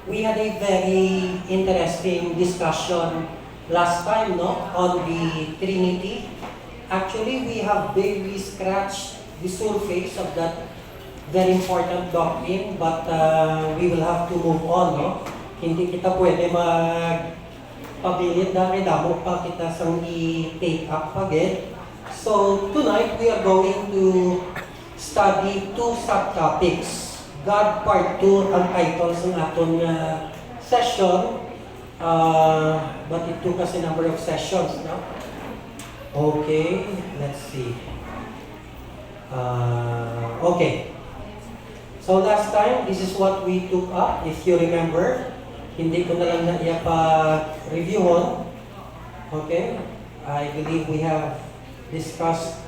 We had a very interesting discussion last time, no, on the Trinity. Actually, we have barely scratched the surface of that very important doctrine, but we will have to move on, no? Hindi kita pwede magpabilit dahil damo pa kita sang i-take up again. So, tonight we are going to study two subtopics. God Part 2 ang title ng atong session, but it took us a number of sessions, no? Okay, let's see. Okay. So last time, this is what we took up, if you remember. Hindi ko na lang na pa-reviewon. Okay? I believe we have discussed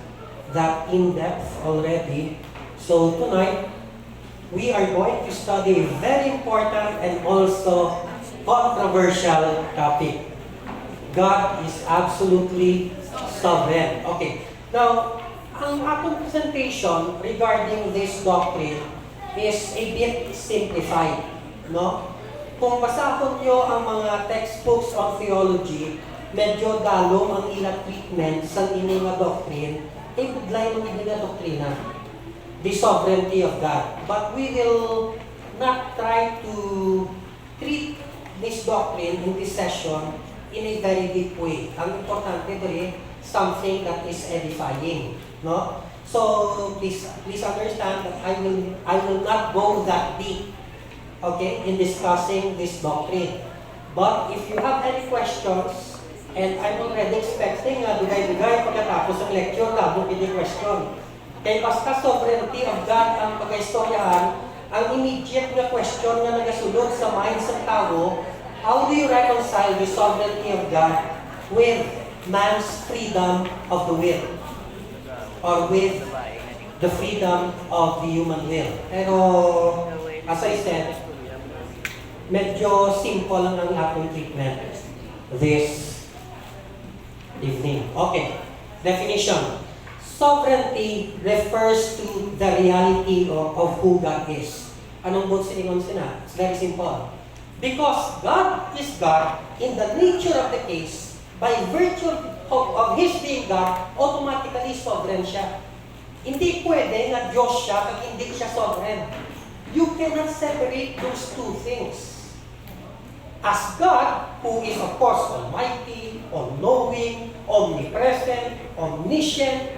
that in depth already. So tonight, we are going to study a very important and also controversial topic. God is absolutely sovereign. Okay. Now, ang atong presentation regarding this doctrine is a bit simplified, no? Kung basahon nyo ang mga textbooks of theology, medyo dalom ang ilang treatment sa inyong mga doctrine, budlay ng inyong doktrina, the sovereignty of God. But we will not try to treat this doctrine in this session in a very deep way. Ang importante dito something that is edifying, no? So please understand that I will not go that deep, okay, in discussing this doctrine. But if you have any questions, and I'm already expecting dugay-dugay pagkatapos ng lecture labong ini question. Kaya basta sovereignty of God ang pag-istoryahan, ang immediate na question na nagasulod sa mind sa tao, how do you reconcile the sovereignty of God with man's freedom of the will? Or with the freedom of the human will? Pero, as I said, medyo simple lang ang ating treatment this evening. Okay, definition. Sovereignty refers to the reality of who God is. Anong bot sa ingon sina? It's very simple. Because God is God, in the nature of the case, by virtue of His being God, automatically sovereign siya. Hindi pwede na Diyos siya kag hindi siya sovereign. You cannot separate those two things. As God, who is of course almighty, all-knowing, omnipresent, omniscient,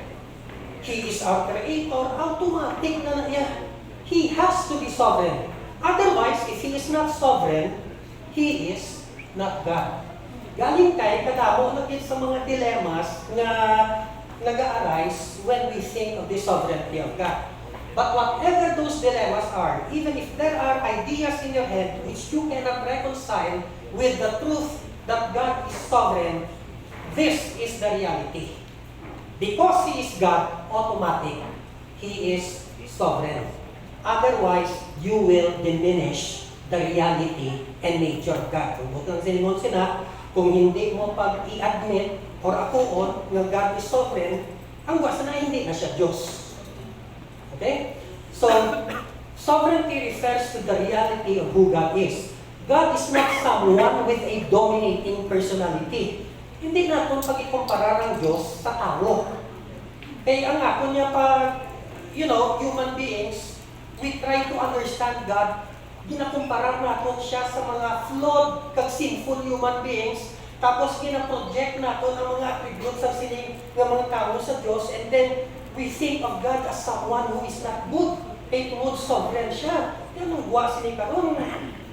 He is our creator, automatic na niya. He has to be sovereign. Otherwise, if He is not sovereign, He is not God. Galing kay kadamo na sa mga dilemmas na nag-arise when we think of the sovereignty of God. But whatever those dilemmas are, even if there are ideas in your head which you cannot reconcile with the truth that God is sovereign, this is the reality. Because He is God, automatic, He is sovereign. Otherwise, you will diminish the reality and nature of God. Kung butang siningon sina, kung hindi mo pag-i-admit or akuon na God is sovereign, ang wasa na hindi na siya Diyos. Okay? So, sovereignty refers to the reality of who God is. God is not someone with a dominating personality. Hindi natin pag-ikumpara ng Diyos sa tao. Kaya ang ako niya human beings, we try to understand God, ginakumpara natin siya sa mga flawed kag sinful human beings, tapos ginaproject natin ang mga attributes sa sining ng mga tao sa Diyos, and then we think of God as someone who is not good. Kaya tungod sovereign siya. Yan ang buwa sining karon.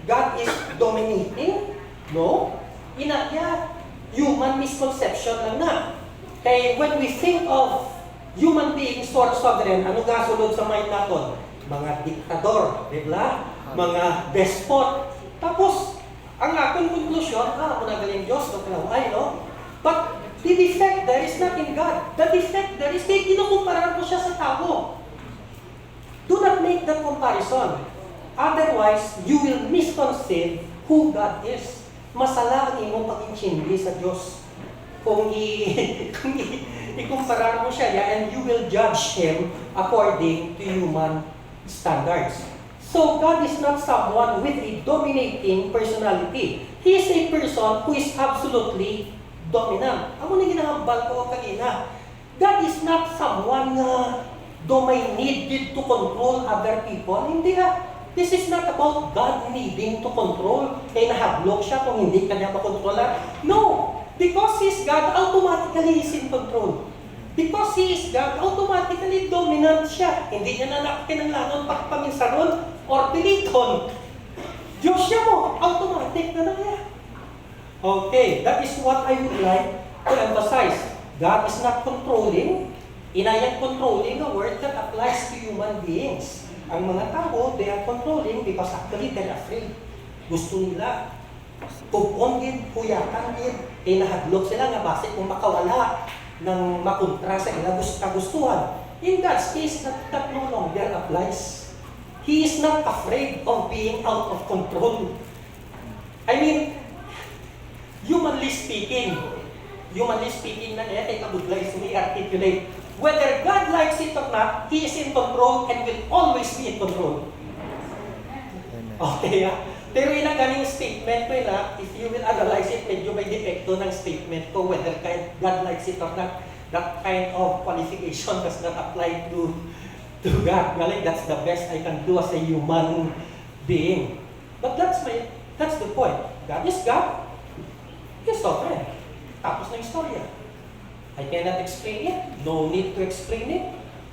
God is dominating? No. Inatya, human misconception lang na. Kaya when we think of human beings for sovereign, ano nga sulod sa mind natin? Mga diktador, di ba? Mga despot. Tapos, ang akong konklusyon, galing Diyos, no? But the defect there is not in God. The defect there is kaya kinukumpara ko siya sa tao. Do not make that comparison. Otherwise, you will misconceive who God is. Masala ang imong pag-intindi sa Diyos. Kung ikumpara mo siya, and you will judge Him according to human standards. So God is not someone with a dominating personality. He is a person who is absolutely dominant. Amo ni ginahambal ko kanina. God is not someone na may need to control other people. Hindi This is not about God needing to control. Kaya nahablok siya kung hindi kanya makontrolan. No! Because He is God, automatically He is in control. Because He is God, automatically dominant siya. Hindi niya na kinanglanon paminsaron or piliton. Diyos siya mo, automatic na niya. Okay, that is what I would like to emphasize. God is not controlling. Inayang controlling a word that applies to human beings. Ang mga tao, they are controlling because actually they're afraid. Gusto nila. Tupon din, huyatan din. Nahadlok sila nga base kung makawala ng makontra sa ilang kagustuhan. In God's case, that no longer applies. He is not afraid of being out of control. I mean, humanly speaking na kay kabudlay sumi articulate. Whether God likes it or not, He is in control and will always be in control. Okay, Pero yung ganing statement ko if you will analyze it, medyo may depekto ng statement ko, whether God likes it or not, that kind of qualification does not apply to God. That's the best I can do as a human being. But that's the point. God is God. He's sovereign. Tapos na yung istorya. I cannot explain it. No need to explain it.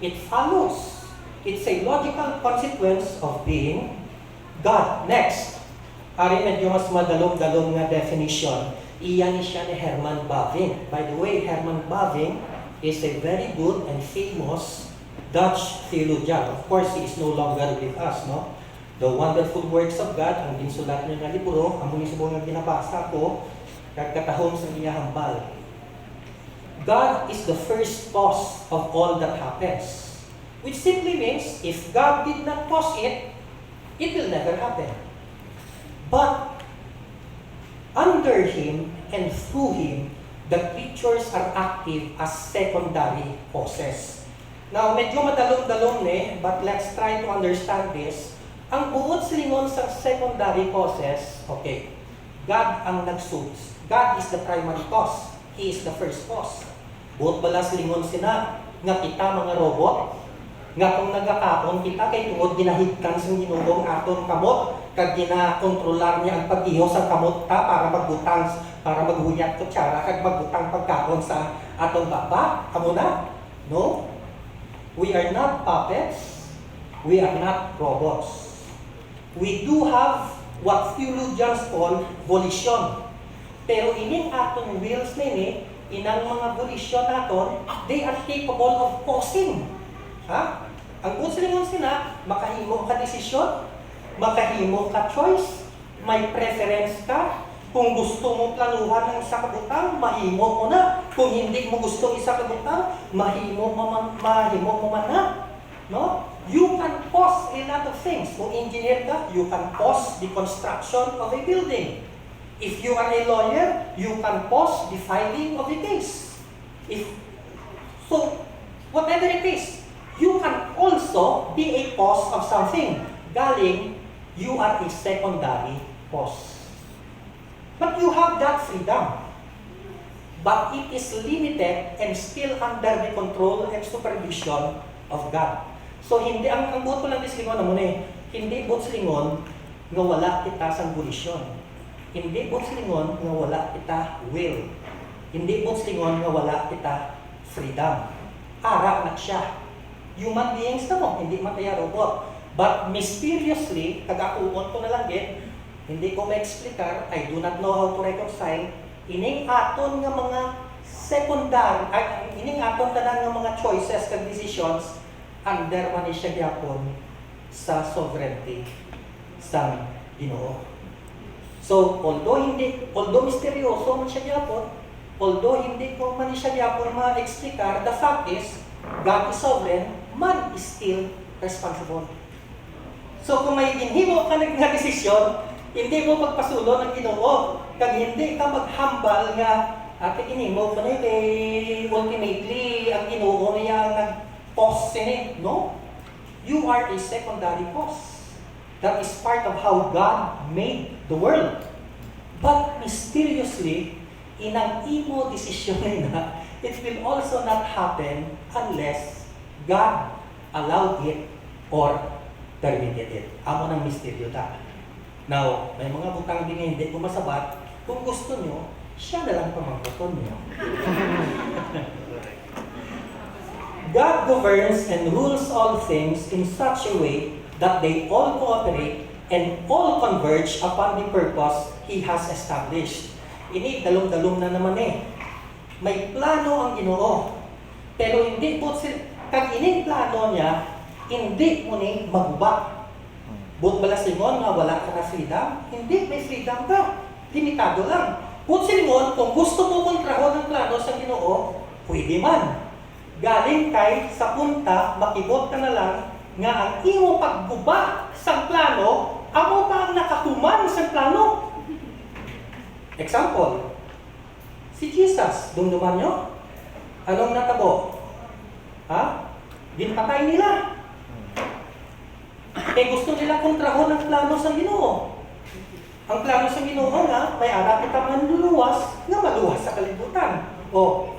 It follows. It's a logical consequence of being God. Next. Ari medyo mas madalong-dalong nga definition. Iyan siya ni Herman Bavinck. By the way, Herman Bavinck is a very good and famous Dutch theologian. Of course, he is no longer with us, no? The Wonderful Works of God, ang ginsulat niya nga libro, ang mismo nga ginabasa ko, kagkatahong sa iyahambal. God is the first cause of all that happens. Which simply means, if God did not cause it, it will never happen. But, under Him and through Him, the creatures are active as secondary causes. Now, medyo madalong-dalong but let's try to understand this. Ang buod silingon sa secondary causes, okay, God ang nagsuds. God is the primary cause. He is the first cause. Buot bala silingon sina, nga kita mga robot, nga kung nagkakaon kita, kay tungod ginahigkan sa ginugong aton kamot, kag ginakontrolar niya ang pag-iho sa kamot ta para magbutang, para maghuyat kutsara, kag magbutang pagkaon sa atong baba. Amo na? No? We are not puppets. We are not robots. We do have what theologians call volition. Pero ining atong wills nini, inang mga volition naton, they are capable of causing. Ang kunsilingon sina, makahimo ka desisyon, makahimo ka choice, may preference ka. Kung gusto mo planuhan ng isa kabutang, mahimo mo na. Kung hindi mo gusto isa kabutang, mahimo mo man na. No? You can cause a lot of things. Kung engineer ka, you can cause the construction of a building. If you are a lawyer, you can cause the filing of the case. So, whatever it is, you can also be a cause of something. Galing, you are a secondary cause. But you have that freedom. But it is limited and still under the control and supervision of God. So, hindi, ang buot ko lang dislingon na muna hindi buot silingon nga wala kita sa volition. Hindi buot silingon nga wala kita will. Hindi buot silingon nga wala kita freedom. Ara na siya. Human beings na mo, hindi man kaya robot. But mysteriously, kagakuon ko na lang hindi ko ma-explicar, I do not know how to reconcile, ining aton nga mga secondary, ining aton tanan nga mga choices kag decisions, under man siya gyapon sa sovereignty sa Ginoo. So, although misteryoso man siya gyapon, although hindi ko man siya gyapon ma-explicar, the fact is, God is sovereign, man is still responsible. So, kung may ginhimo ka nga desisyon, hindi mo magpasulo ng Ginoo, kag hindi ka maghambal nga ate ginhimo ko na ultimately ang Ginoo niya nag-cause no? You are a secondary cause. That is part of how God made the world. But mysteriously, inang imo desisyon na, it will also not happen unless God allowed it or permitted it. Amo ng misteryo ta. Now, may mga butang din na hindi pumasabat. Kung gusto nyo, siya na lang pamangkuton nyo. God governs and rules all things in such a way that they all cooperate and all converge upon the purpose He has established. Ini dalom-dalom na naman eh. May plano ang Ginoo. Pero hindi po kag ining plano niya, hindi mo ni maguba. But balasingon nga wala ka na freedom, hindi, may freedom ka. Limitado lang. But silingon, kung gusto mo kontrahon ang plano sa Ginoo, pwede man. Galing kay sa punta, makibot ka na lang, nga ang imo pagguba sa plano, amo pa ang nakakuman sa plano. Example, si Jesus, dumduman nyo, anong natabo? Ha? Ginpatay nila. Gusto nila kontrahon ang plano sa Ginoo. Ang plano sa Ginoo nga, may anak kita manluluwas, nga maluwas sa kalibutan. O,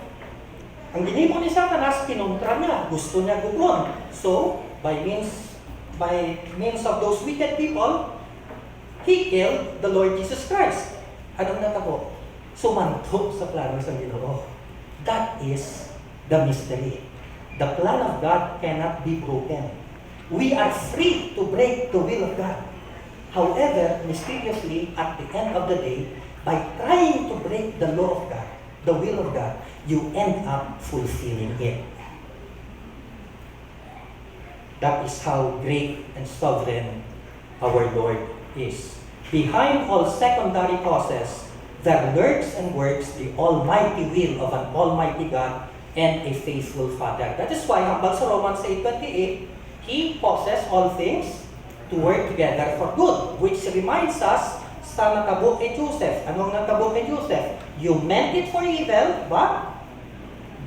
ang ginimo ni Satanas, kinontra niya. Gusto niya gugron. So, by means of those wicked people, he killed the Lord Jesus Christ. Anong natabo? Sumantok sa plano sa Ginoo. That is the mystery. The plan of God cannot be broken. We are free to break the will of God. However, mysteriously, at the end of the day, by trying to break the law of God, the will of God, you end up fulfilling it. That is how great and sovereign our Lord is. Behind all secondary causes, there lurks and works the almighty will of an almighty God and a faithful Father. That is why, hambang sa Romans 8:28, He causes all things to work together for good, which reminds us sa natabo kay Joseph. Anong natabo kay Joseph? You meant it for evil, but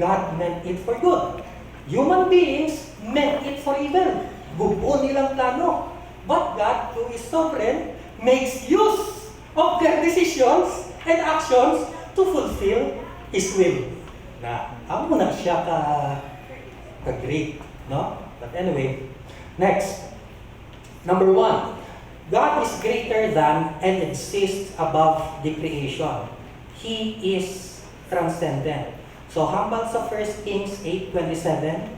God meant it for good. Human beings meant it for evil. Gubo nilang plano. But God, who is sovereign, makes use of their decisions and actions to fulfill His will. Na, amo na siya ka-great, no? But anyway, next. Number 1, God is greater than and exists above the creation. He is transcendent. So, hambang sa 1 Kings 8:27,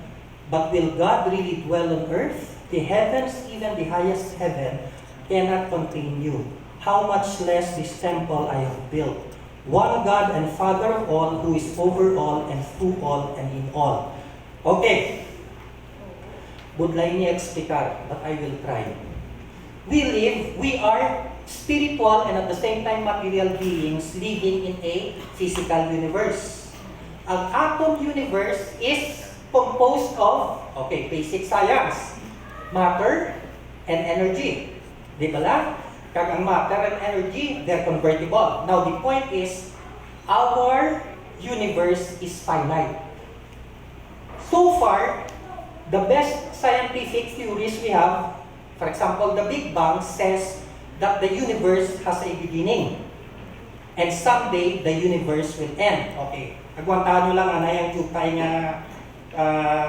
but will God really dwell on earth? The heavens, even the highest heaven, cannot contain you. How much less this temple I have built? One God and Father of all, who is over all and through all and in all. Okay. Budlay niya explicar, but I will try. We are spiritual and at the same time material beings living in a physical universe. Ang atom universe is composed of, basic science, matter and energy. Di ba lang? Kag ang matter and energy, they're convertible. Now, the point is, our universe is finite. So far, the best scientific theories we have, for example, the Big Bang says that the universe has a beginning. And someday, the universe will end. Okay. Agwantahan nyo lang, anay ang tutay nga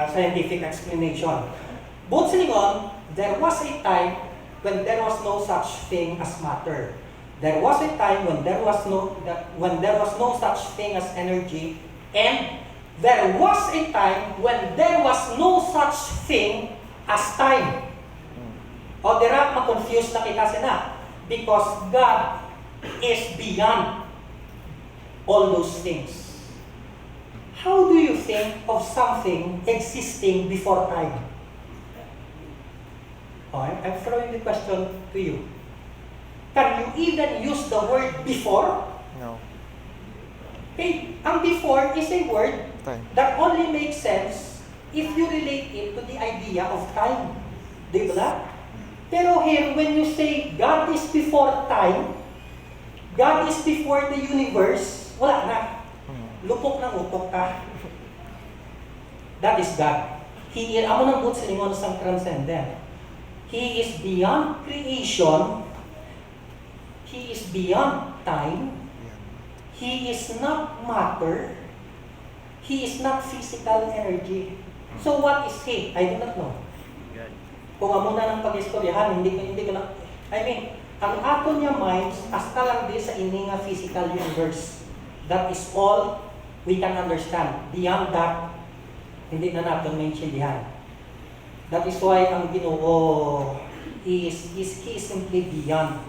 scientific explanation. Both silingon, there was a time when there was no such thing as matter. There was a time when there was no such thing as energy, and there was a time when there was no such thing as time. O dira ma-confuse na kita sina because God is beyond all those things. How do you think of something existing before time? I'm throwing the question to you. Can you even use the word before? No. Okay, ang before is a word Time. that only makes sense if you relate it to the idea of time. Di ba? Pero here, when you say God is before time, God is before the universe, wala na. Lupok ng utok ka. That is God. Amo ng boots sa lingon sang transcendent. He is beyond creation. He is beyond time. He is not matter. He is not physical energy. So what is He? I do not know. Kung muna ng pag-istoryahan, hindi ko na, ang ato niya minds, hasta lang din sa ininga physical universe. That is all we can understand. Beyond that, hindi na natin maintindihan. That is why ang Ginoo He is simply beyond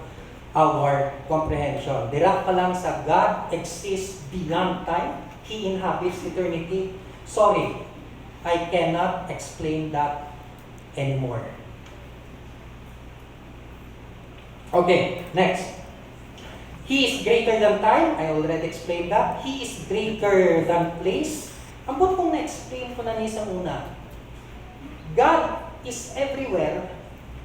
our comprehension. Dira pa lang sa God exists beyond time. He inhabits eternity. Sorry, I cannot explain that anymore. Okay, next. He is greater than time. I already explained that. He is greater than place. Ambot kong na-explain ko na niya sa una. God is everywhere,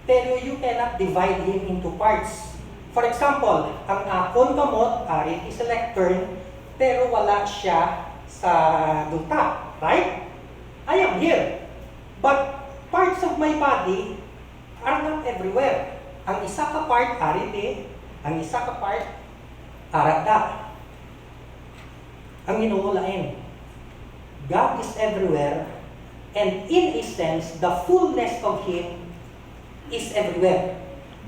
pero you cannot divide Him into parts. For example, ang akon kamot, arit is a lectern, pero wala siya sa duta, right? I am here. But parts of my body are not everywhere. Ang isa ka part, arit ang isa ka part, arata. Ang inuulain. God is everywhere, and in a sense, the fullness of Him is everywhere.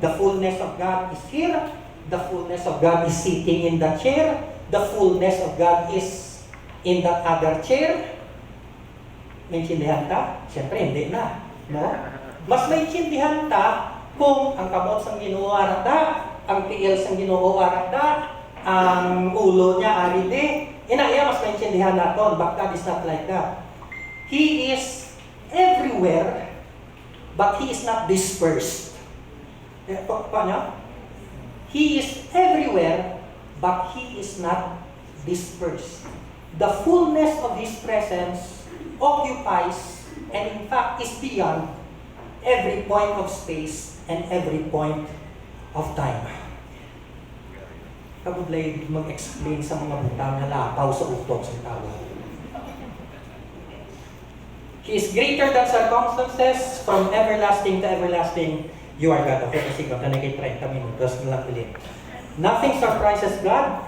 The fullness of God is here. The fullness of God is sitting in the chair. The fullness of God is in that other chair. Maintindihan ta? Siyempre, hindi na. No? Mas maintindihan ta kung ang kamot sang Ginoo arata, ang tiil sang Ginoo arata, ang ulo niya aride. Inaya, mas maintindihan natin. But God is not like that. He is everywhere, but He is not dispersed. Paano? He is everywhere, but He is not dispersed. The fullness of His presence occupies, and in fact is beyond, every point of space and every point of time. Kabublay mag-explain sa mga butang na lapaw sa utok sa tao. He is greater than circumstances, from everlasting to everlasting. You are God. Okay, kasi ko, tanay 30 minutos na lang ulit. Nothing surprises God.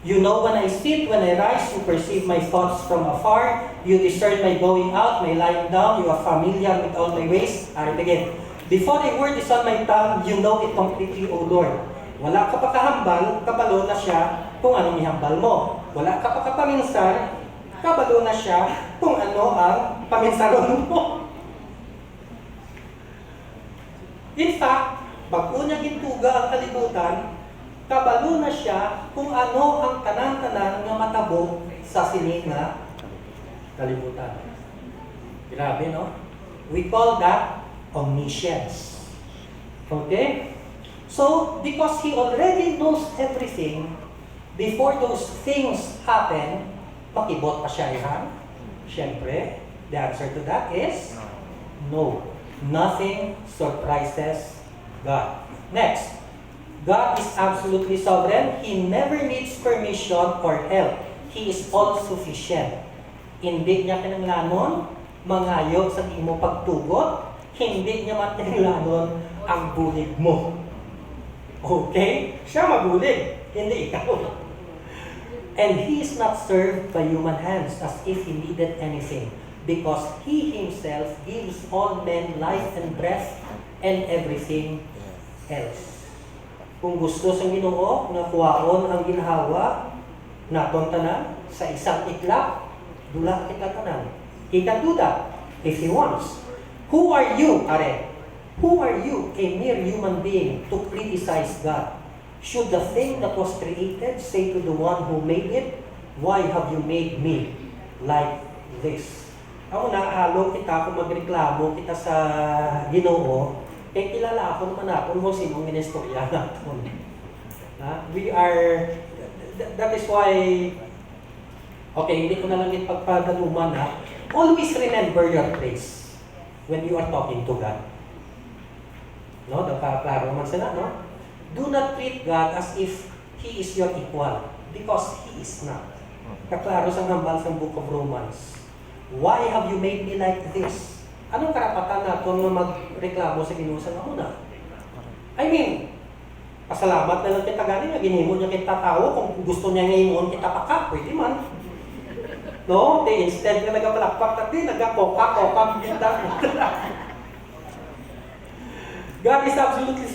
You know when I sit, when I rise, you perceive my thoughts from afar. You discern my going out, my lying down. You are familiar with all my ways. Alright, again. Before a word is on my tongue, you know it completely, O Lord. Wala ka pa kahambal, kabalo na siya kung anong ihambal mo. Wala ka pa kapaminsar, kabalo na siya kung ano ang paminsaron mo. In fact, bago niya gintuga ang kalibutan, kabalo na siya kung ano ang tanan-tanan nga matabo sa sining nga kalibutan. Grabe, no? We call that omniscience. Okay? So, because He already knows everything, before those things happen, makibot pa siya ihan? Siyempre, the answer to that is no. Nothing surprises God. Next, God is absolutely sovereign. He never needs permission or help. He is all-sufficient. Hindi niya kinanglanon mangayo sa imo pagtugot. Hindi niya matinglanon ang bulig mo. Okay? Siya mabulig, hindi ikaw. And He is not served by human hands as if He needed anything, because He Himself gives all men life and breath and everything else. Kung gusto sa Ginoo nga kuwaon ang ginhawa naton tanan sa isang iklap, dula kita tanan. He can do that if He wants. Who are you, are? Who are you, a mere human being, to criticize God? Should the thing that was created say to the one who made it, "Why have you made me like this?" Ako nakahalo kita kung magreklamo kita sa Ginoo, kaya kilala ako naman ako kung sinong ministorya natin. We are, that is why, okay, hindi ko na lang ipagpadaluman always remember your place when you are talking to God. No, klaro man sila, no? Do not treat God as if He is your equal, because He is not. Kaklaro sa hambal sa Book of Romans. Why have you made me like this? anong karapatan natin na magreklamo sa Ginoo sa una? I mean, pasalamat na lang kita galing na ginhimo niya kita tao, kung gusto niya ngayon kita paka, pwede man. No? Instead na nagapalakpak natin, nagakoka-koka kita. God is absolutely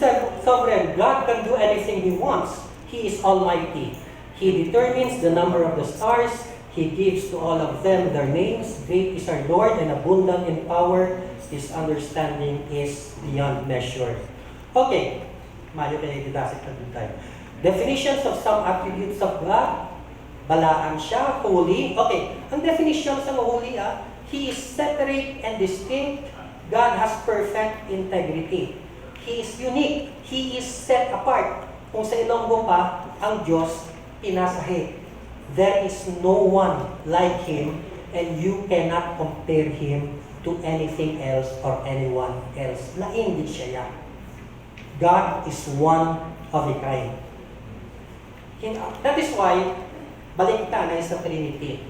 sovereign. God can do anything He wants. He is almighty. He determines the number of the stars. He gives to all of them their names. Great is our Lord and abundant in power. His understanding is beyond measure. Okay. Mayo kayo didasik na tayo. Definitions of some attributes of God. Balaan siya, holy. Okay. Ang definition sa holy, He is separate and distinct. God has perfect integrity. He is unique. He is set apart. Kung sa Ilonggo pa, ang Diyos pinasahi. There is no one like Him, and you cannot compare Him to anything else or anyone else. Na hindi siya yan. God is one of a kind. That is why, balik tayo sa Trinity.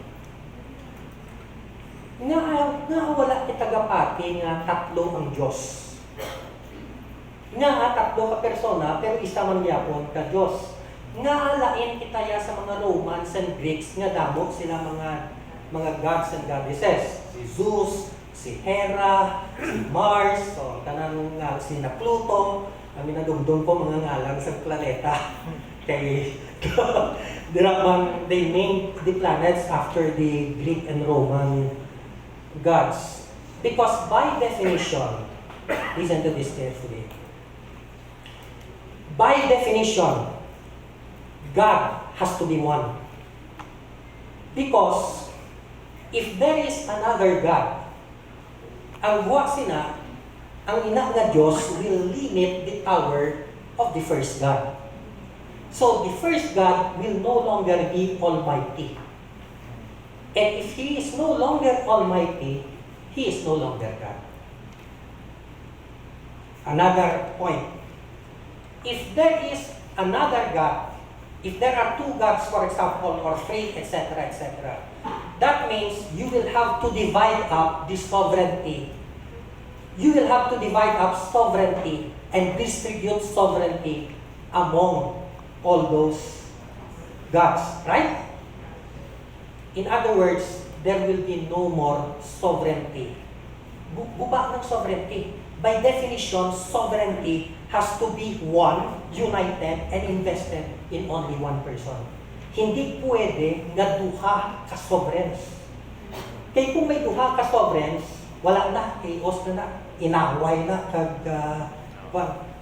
Nga wala itagapati nga tatlo ang Diyos. Nga tatlo ka persona, pero isa man yapon ka Diyos. Nga alain kitaya sa mga Romans and Greeks, nga damok sila mga gods and goddesses. Si Zeus, si Hera, si Mars, so tanang nga si na Pluto, kami nadugdong po mga ngalan sa planeta. Kay they named the planets after the Greek and Roman gods. Because by definition, listen to this carefully. By definition, God has to be one. Because if there is another God, ang sina, ang ina nga Diyos will limit the power of the first God. So the first God will no longer be almighty. And if He is no longer almighty, He is no longer God. Another point. If there is another God, if there are two gods, for example, or three, etc., etc., that means you will have to divide up the sovereignty. You will have to divide up sovereignty and distribute sovereignty among all those gods, right? In other words, there will be no more sovereignty. Buba ng sovereignty. By definition, sovereignty has to be one, united, and invested in only one person. Hindi pwede nga duha ka sovereigns. Kaya kung may duha ka sovereigns, wala na, chaos na, inaway na,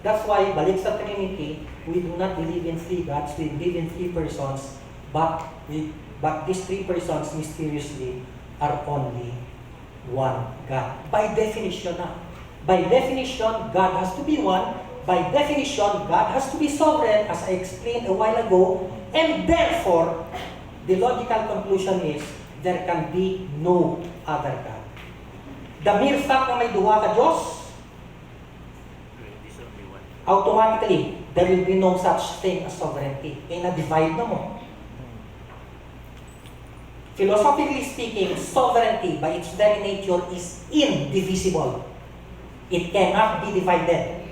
that's why, balik sa Trinity, we do not believe in three gods, we believe in three persons, but these three persons mysteriously are only one God. By definition na. By definition, God has to be one. By definition, God has to be sovereign, as I explained a while ago. And therefore, the logical conclusion is, there can be no other God. The mere fact na may duha ka Diyos, automatically, there will be no such thing as sovereignty. Kaya na-divide na mo. Philosophically speaking, sovereignty by its very nature is indivisible. It cannot be divided.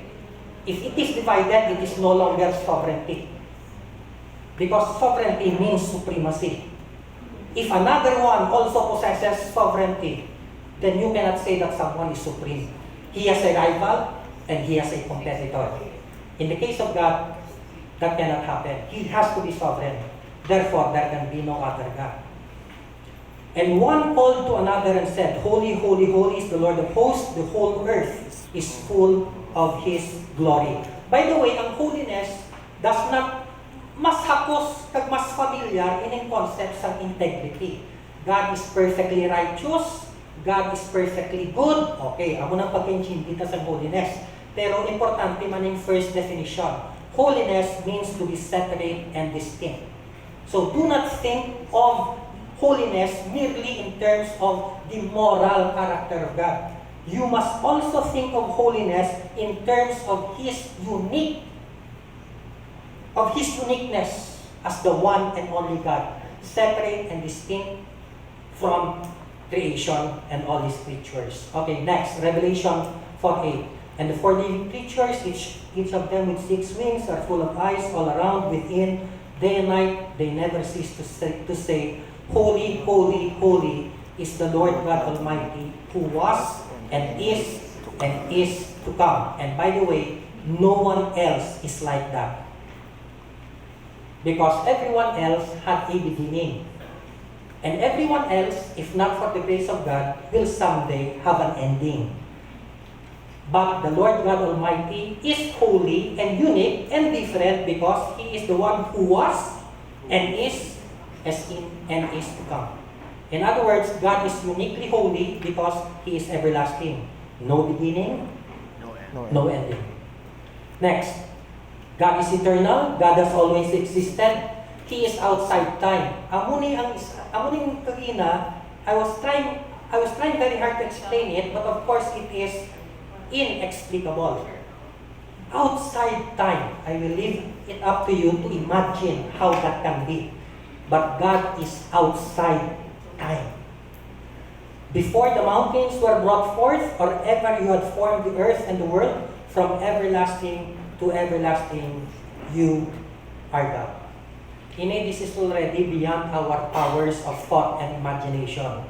If it is divided, it is no longer sovereignty. Because sovereignty means supremacy. If another one also possesses sovereignty, then you cannot say that someone is supreme. He has a rival and he has a competitor. In the case of God, that cannot happen. He has to be sovereign. Therefore, there can be no other God. And one called to another and said, Holy, holy, holy is the Lord of hosts. The whole earth is full of His glory. By the way, ang holiness does not mas hapos kag mas familiar in ang concept ng integrity. God is perfectly righteous. God is perfectly good. Okay, amo nang pagka-intindi sa holiness. Pero importante man yung first definition. Holiness means to be separate and distinct. So do not think of holiness merely in terms of the moral character of God. You must also think of holiness in terms of His uniqueness as the one and only God, separate and distinct from creation and all His creatures. Okay, next, Revelation 4:8. And the four living creatures, each of them with 6 wings, are full of eyes all around, within, day and night. They never cease to say, Holy, holy, holy is the Lord God Almighty, who was and is to come. And by the way, no one else is like that. Because everyone else had a beginning. And everyone else, if not for the grace of God, will someday have an ending. But the Lord God Almighty is holy and unique and different because He is the one who was and is and is to come. In other words, God is uniquely holy because He is everlasting. No beginning, no ending. Next, God is eternal. God has always existed. He is outside time. Amuning kagina, I was trying very hard to explain it, but of course it is inexplicable. Outside time, I will leave it up to you to imagine how that can be. But God is outside time. Before the mountains were brought forth, or ever you had formed the earth and the world, from everlasting to everlasting, you are God. This is already beyond our powers of thought and imagination.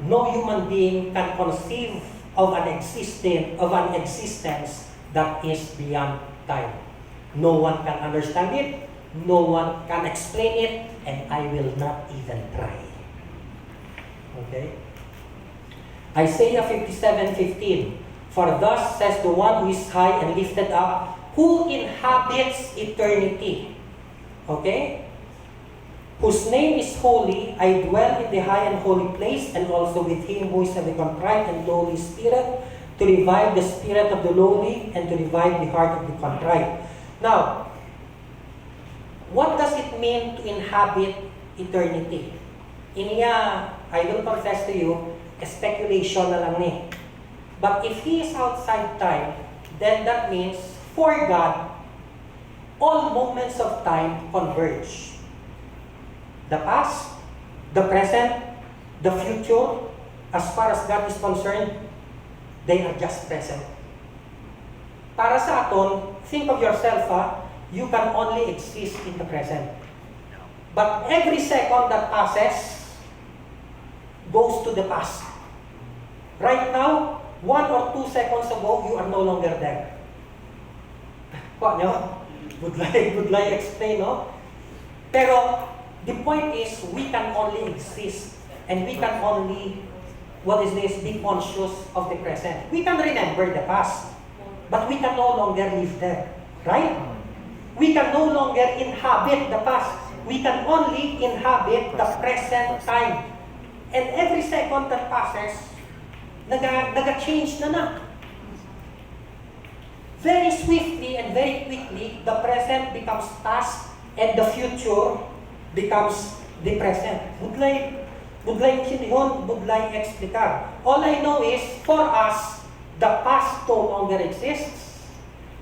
No human being can conceive of an existence that is beyond time. No one can understand it, no one can explain it, and I will not even try. Okay? Isaiah 57:15. For thus says the one who is high and lifted up, who inhabits eternity. Okay? Whose name is holy, I dwell in the high and holy place, and also with him who is of a contrite and lowly spirit, to revive the spirit of the lowly, and to revive the heart of the contrite. Now, what does it mean to inhabit eternity? I will confess to you, speculation na lang ni. But if He is outside time, then that means, for God, all moments of time converge. The past, the present, the future, as far as God is concerned, they are just present. Para sa aton, think of yourself, you can only exist in the present. But every second that passes goes to the past. Right now, 1 or 2 seconds ago, you are no longer there. What nyo? Would like explain, no? Pero, the point is, we can only exist and we can only, be conscious of the present. We can remember the past, but we can no longer live there. Right? We can no longer inhabit the past. We can only inhabit the present time. And every second that passes, naga-change na. Very swiftly and very quickly, the present becomes past and the future becomes the present. Budlay intindihan, budlay explicar. All I know is, for us, the past no longer exists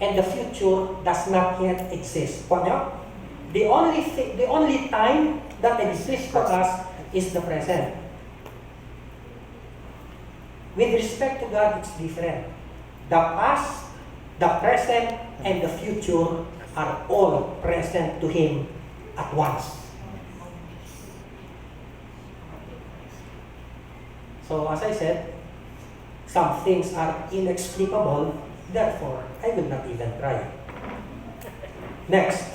and the future does not yet exist. The only time that exists for us is the present. With respect to God, it's different. The past, the present, and the future are all present to Him at once. So, as I said, some things are inexplicable, therefore, I will not even try. Next,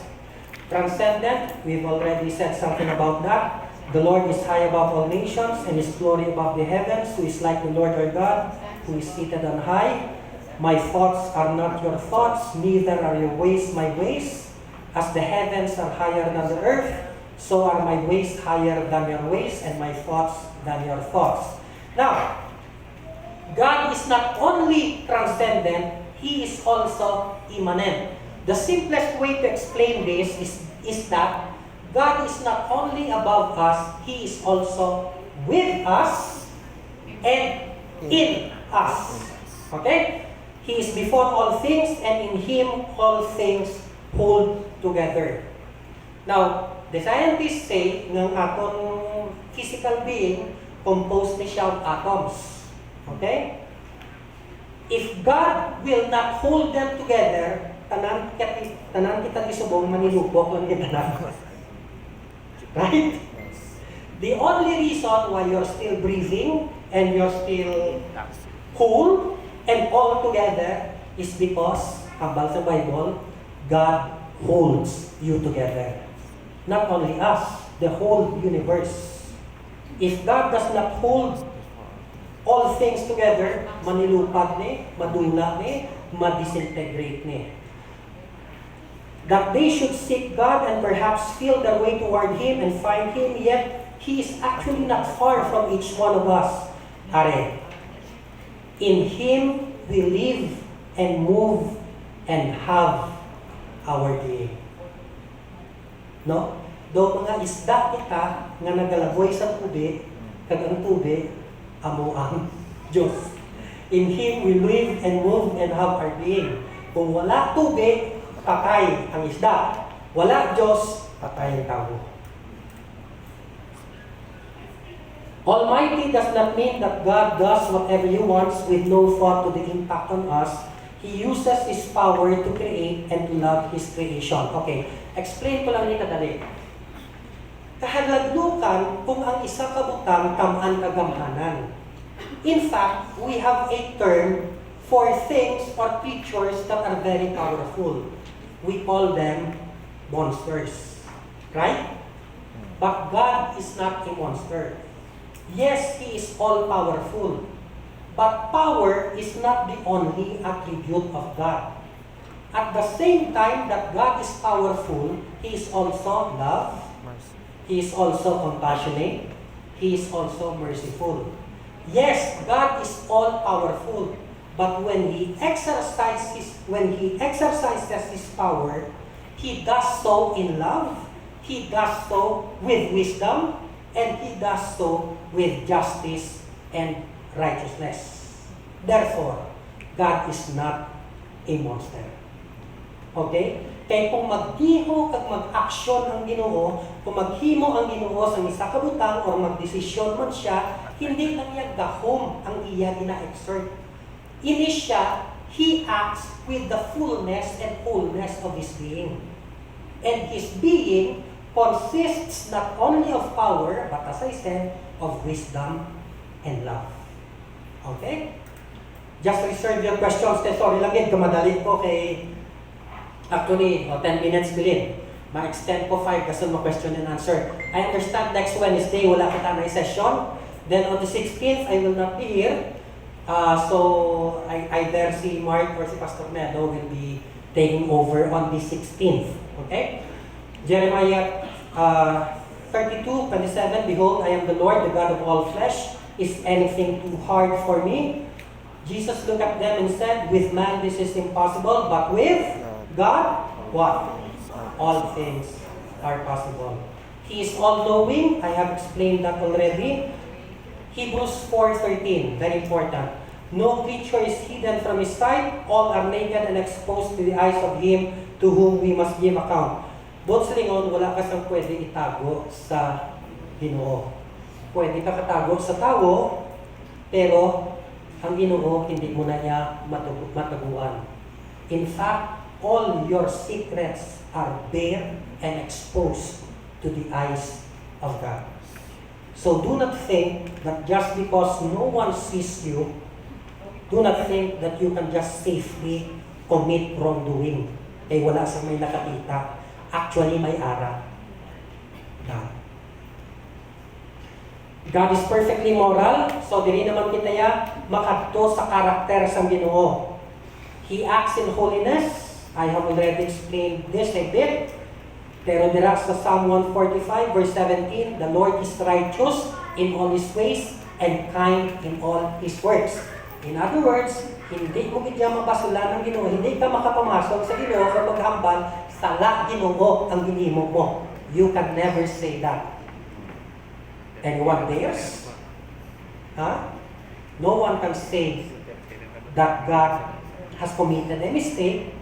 transcendent. We've already said something about that. The Lord is high above all nations, and His glory above the heavens, who is like the Lord our God, who is seated on high. My thoughts are not your thoughts, neither are your ways my ways. As the heavens are higher than the earth, so are my ways higher than your ways, and my thoughts than your thoughts. Now, God is not only transcendent, He is also immanent. The simplest way to explain this is that God is not only above us, He is also with us and in us. Okay? He is before all things, and in Him all things hold together. Now, the scientists say ng atong physical being, composed ni siya of atoms. Okay? If God will not hold them together, tanan kita isubong manilupok lang kita na. Right? The only reason why you're still breathing and you're still whole and all together is because, kabal sa Bible, God holds you together. Not only us, the whole universe. If God does not hold all things together, manilupad ni, madula ni, madisintegrate ni. That they should seek God and perhaps feel their way toward Him and find Him, yet He is actually not far from each one of us. Are. In Him we live and move and have our being. No? Do mga isda kita nga nagalaboy sa tubig, kag ang tubig, amo ang Diyos. In Him we live and move and have our being. Kung wala tubig, patay ang isda. Wala Diyos, patay ang tao. Almighty does not mean that God does whatever He wants with no thought to the impact on us. He uses His power to create and to love His creation. Okay, explain ko lang ni kadali. Kahalaglukan kung ang isa kabutang tamaan kagamhanan. In fact, we have a term for things or creatures that are very powerful. We call them monsters. Right? But God is not a monster. Yes, He is all-powerful. But power is not the only attribute of God. At the same time that God is powerful, He is also love. He is also compassionate. He is also merciful. Yes, God is all-powerful. But when He exercises His power, He does so in love. He does so with wisdom. And He does so with justice and righteousness. Therefore, God is not a monster. Okay? Kaya kung magdiho kag mag-aksyon ang Ginoo, kung maghimo ang Ginoo sa isa ka butang o magdesisyon man siya, hindi lang niya gahom ang iya gina-exert. Ini siya, He acts with the fullness and wholeness of His being. And His being consists not only of power, but as I said, of wisdom and love. Okay? Just reserve your questions. Sorry lang yun, kamadali ko kay actually, 10 minutes bilin. Ma-extend ko 5 kasi ma-question and answer. I understand next Wednesday, wala kita na session. Then on the 16th, I will not be here. So, either si Mark or si Pastor Medo will be taking over on the 16th. Okay? Jeremiah 32:27, Behold, I am the Lord, the God of all flesh. Is anything too hard for me? Jesus looked at them and said, With man this is impossible, but with God, what? All things are possible. He is all-knowing. I have explained that already. Hebrews 4:13, very important. No creature is hidden from His sight. All are naked and exposed to the eyes of Him to whom we must give account. Doon sa lingon, wala ka siyang pwede itago sa Ginoo. Pwede ka katago sa tao, pero ang Ginoo, hindi mo na niya mataguan. In fact, all your secrets are bare and exposed to the eyes of God. So do not think that just because no one sees you, do not think that you can just safely commit wrongdoing. Eh wala sa may nakakita. Actually, may ara. God is perfectly moral, so dili naman kita ya makadto sa karakter sang Ginoo. He acts in holiness. I have already explained this a bit. Pero dira sa Psalm 145 verse 17, the Lord is righteous in all His ways and kind in all His works. In other words, hindi mo gid mabasulan ng Ginoo, hindi ka makapamasok sa Ginoo kung maghambal sala Ginoo ang ginhimo mo. You can never say that. Anyone dares? Huh? No one can say that God has committed a mistake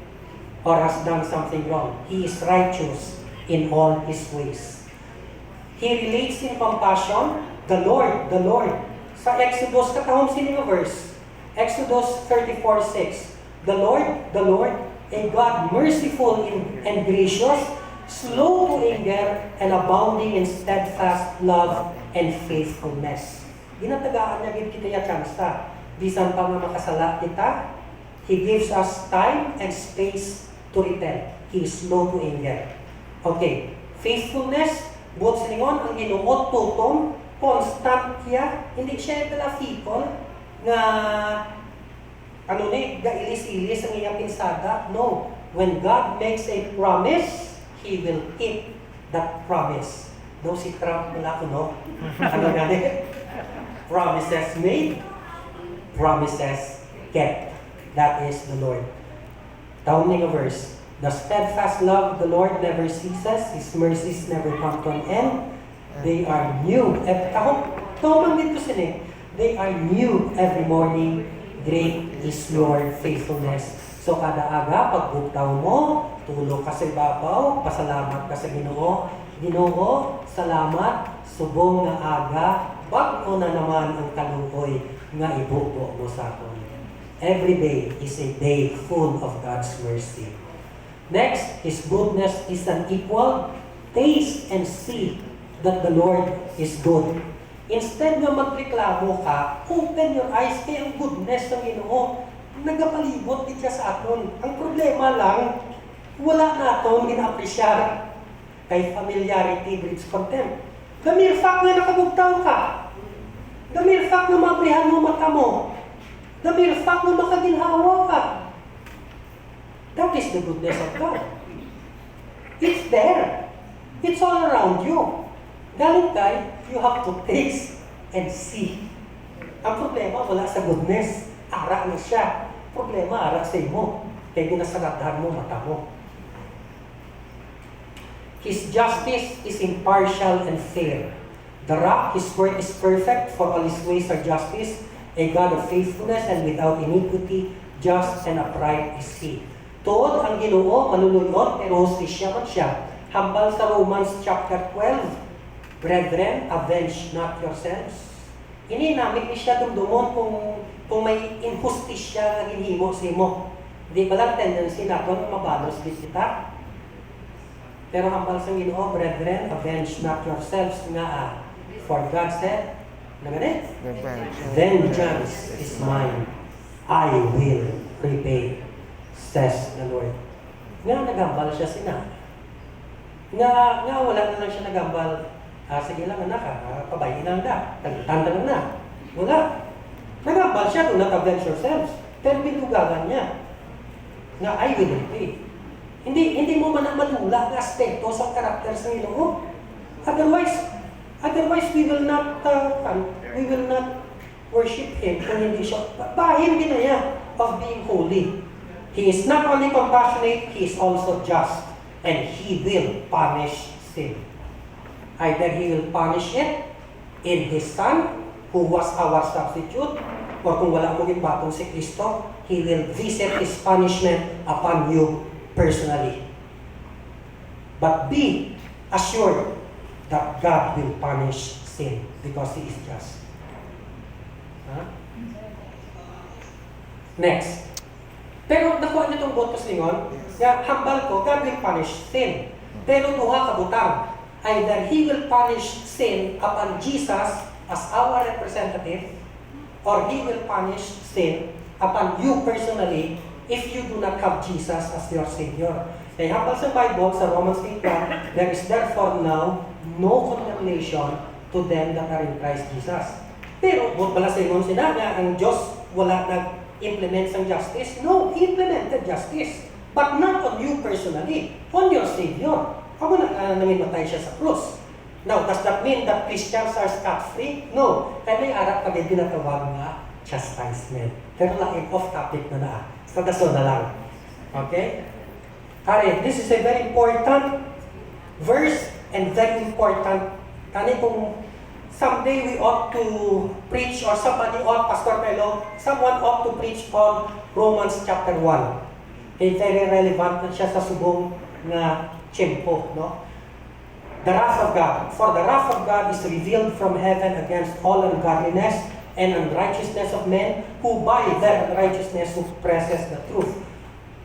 or has done something wrong. He is righteous in all His ways. He relates in compassion. The Lord, the Lord. Sa Exodus, katahong sini nga verse. Exodus 34:6. The Lord, a God merciful and gracious, slow to anger, and abounding in steadfast love and faithfulness. Ginatagaan niya gid kita ya tsansa. Bisan pa nga makasala kita, He gives us time and space to repent. He is slow to anger. Okay, faithfulness, buot siningon, ang Ginoo tutong, constant siya, hindi siya pala fickle, nga gailis-ilis ang iyang pinsada. No. When God makes a promise, He will keep that promise. No, si Trump wala ko, no? Ano gani? Promises made, promises kept. That is the Lord. Tauming a verse. The steadfast love of the Lord never ceases. His mercies never come to an end. They are new. Taumang dito sini. They are new every morning. Great is your faithfulness. So kada aga, pagbuktaw mo, tulog ka sa ibabaw, pasalamat ka sa Ginoo. Ginoo, salamat, subong nga aga, bag-o na naman ang kaluoy nga ibubo mo sa aton. Every day is a day full of God's mercy. Next, His goodness is unequal. Taste and see that the Lord is good. Instead na magreklamo ka, open your eyes kay ang goodness ng Ginoo. Nagapalibot di siya sa aton. Ang problema lang, wala na aton gina-apresyar. Kay familiarity breeds contempt. The mere fact na nakabugtaw ka, the mere fact na mabrihan mo mata mo, the mere fact na makaginhawa ka, that is the goodness of God. It's there. It's all around you. Galing kay, you have to taste and see. Ang problema, wala sa goodness. Ara na siya. Problema, ara sa imo. Kaya ginasagadhan mo, mata mo. His justice is impartial and fair. The rock, His work is perfect, for all His ways are justice. A God of faithfulness and without iniquity, just and upright is He. Tuod ang Ginoo, manununod, pero hustisya man siya. Hambal sa Romans chapter 12, Brethren, avenge not yourselves. Ini namin ni siya dumdumon kung may injustisya na ginhimo sa imo. Di ba lang tendency natin mabalos din kita? Pero hambal sa Ginoo, brethren, avenge not yourselves nga for God said, vengeance is mine, I will repay, says the Lord. Nga nagambal siya sina. Nga wala na lang siya nagambal. Sige lang anak, pabayin lang na. Tagtanda na. Wala. Nagambal siya, do not avenge yourselves. Pero binugagan niya na I will repay. Hindi mo man malula ang aspekto sa karakter sa Ginoo. Otherwise we will not worship Him kung hindi siya. Bahin din na niya of being holy. He is not only compassionate, He is also just. And He will punish sin. Either He will punish it in His Son, who was our substitute, or kung wala mo batong si Kristo, He will visit His punishment upon you personally. But be assured that God will punish sin because He is just. Next. Pero nakuha niyo itong botos ningon, hambal ko, God will punish sin. Pero duha ka butang. Either He will punish sin upon Jesus as our representative, or He will punish sin upon you personally if you do not have Jesus as your Savior. Kaya hambal sa Bible, sa Romans 8:1, there is therefore now no condemnation to them that are in Christ Jesus. Pero, buot pala sa ingon sila na ang Diyos wala nag-implement ng justice. No, He implemented justice. But not on you personally, on your Savior. Ako na nangimatay siya sa krus. Now, does that mean that Christians are scot-free? No. Kaya may arap pag tinatawag nga chastisement. Pero laking off-topic na Sa daso na lang. Okay? Kaya, this is a very important verse and very important. Kani kung someday we ought to preach or somebody ought, Pastor Pelo, someone ought to preach on Romans chapter 1. Kaya very relevant na siya sa subong nga tiyempo, no? The wrath of God. For the wrath of God is revealed from heaven against all ungodliness and unrighteousness of men who by their unrighteousness suppresses the truth.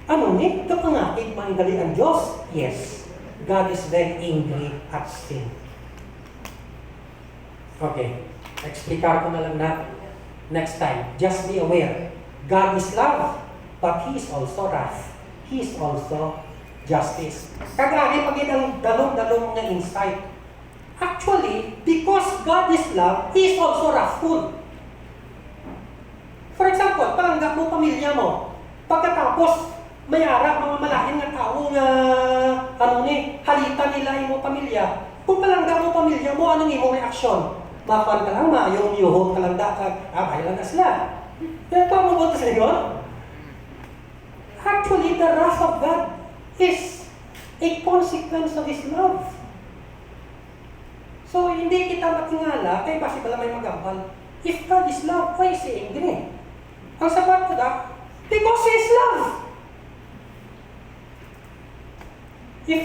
Ano ni? Kapangakit manggali ang Diyos? Yes. God is very angry at sin. Okay. Explicar ko na lang natin next time. Just be aware. God is love, but He is also wrath. He is also justice. Kagani pag ang dalong-dalong na insight. Actually, because God is love, He is also wrathful. For example, palanggap mo pamilya mo. Pagkatapos, mayara, mga malaking na tao nga, halita nila yung pamilya. Kung palanggap mo pamilya mo, anong imong reaksyon? Makuan ka lang, yung ka lang dakag, bahay lang na sila. Kaya pa mo ba ito sa inyo? Actually, the wrath of God is a consequence of His love. So, hindi kita matingala, kaya possible may magambal. If God is love, why is He angry? Ang sabat ko da, because He is love. If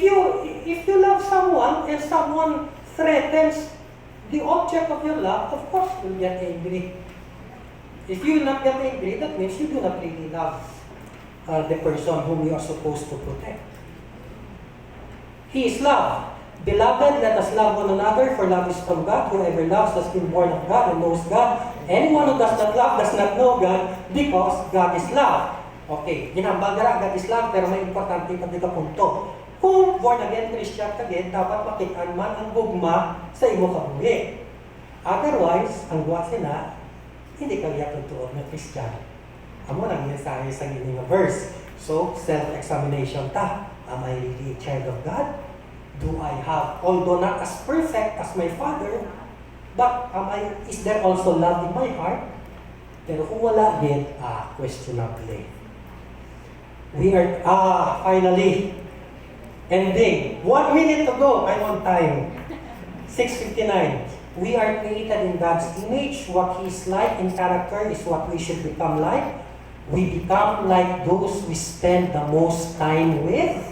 you love someone and someone threatens the object of your love, of course you'll get angry. If you will not get angry, that means you do not really love the person whom you are supposed to protect. He is love. Beloved, let us love one another, for love is from God. Whoever loves has been born of God and knows God. Anyone who does not love does not know God, because God is love. Okay, ginambal God is love, pero may importante pa dito punto. Kung born again Christian ka din, dapat makitaan man ang gugma sa imo kabuhi. Otherwise, ang buwasin na, hindi ka liya tutuot na Christian. Amo lang yan sa gining verse. So, self-examination ta. Am I really a child of God? Do I have, although not as perfect as my Father, but is there also love in my heart? Pero kung wala din, questionably. We are, finally, ending. 1 minute to go. I'm on time. 6:59. We are created in God's image. What He is like in character is what we should become like. We become like those we spend the most time with.